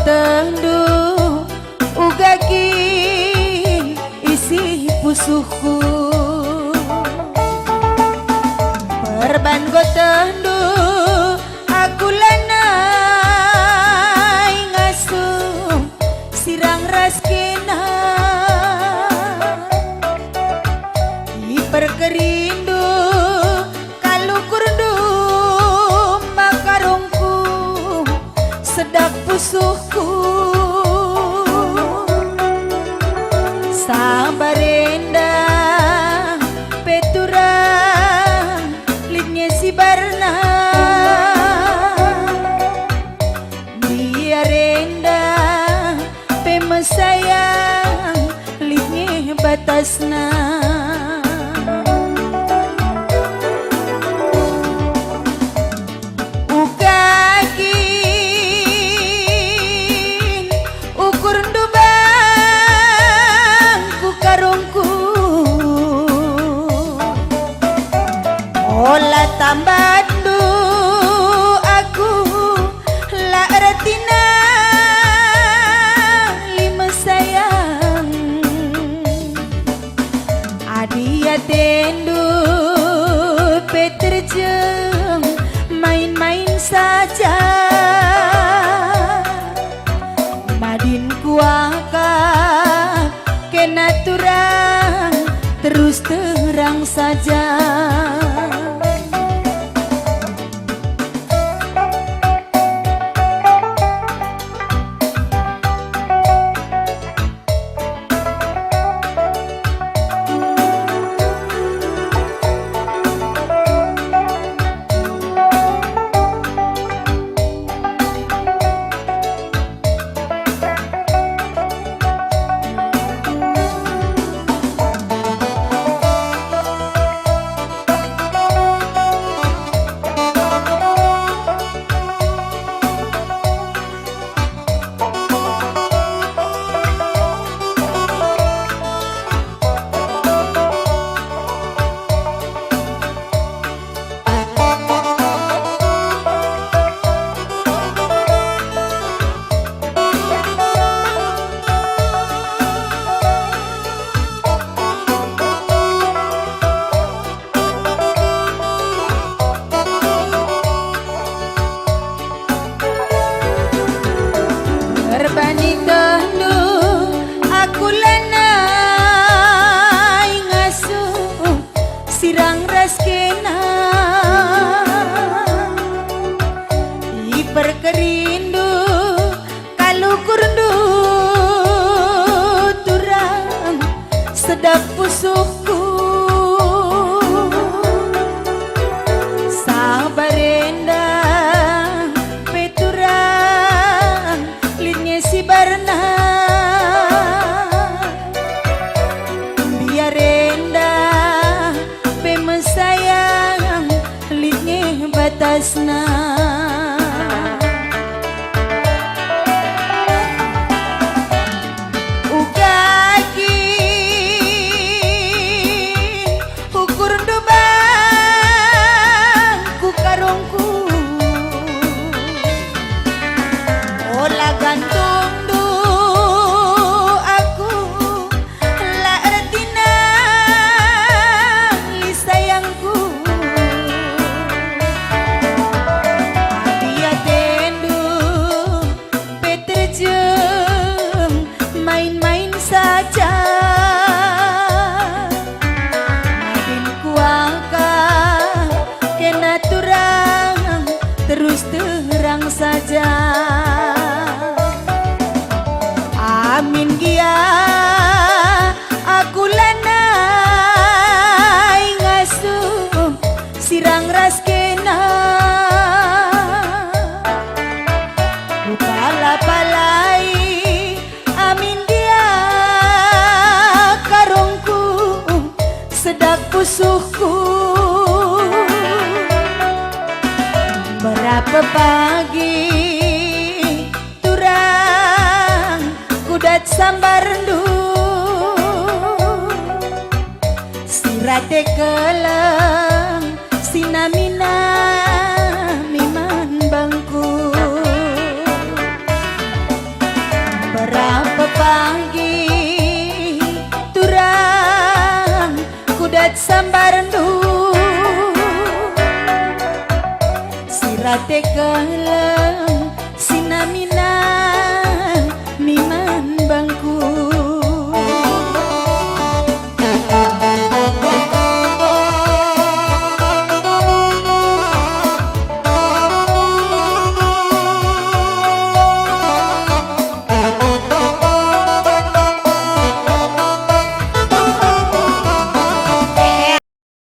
tendu ugagi isi pusuhku perban go tendu aku lanai ngasuh sirang raskena perkerindu kalukurdu makarungku sedak pusuhku sabarenda petura litnya si barna biarenda pemesayang litnya batasna olah tambandu aku la retina lima sayang adia tendu peterjeng main-main saja madin kuaka kena turang terus terang saja. Berbanding tendu aku lanai ngasuh sirang raskena iperkerindu kalukurdu turang sedap pusuhku sabarenda si barna biarenda pemesayang litnya batasna ugagi ukur dobang ku karungku olah gantung main-main saja makin kuangka kena turang terus terang saja amin gia aku lanai ngasuh sirang raskena pala-palai amin dia karungku sedak pusuhku berapa pagi turang kudat sambarndu sirate keleng sinamina. sambarendu sirate keleng sinamina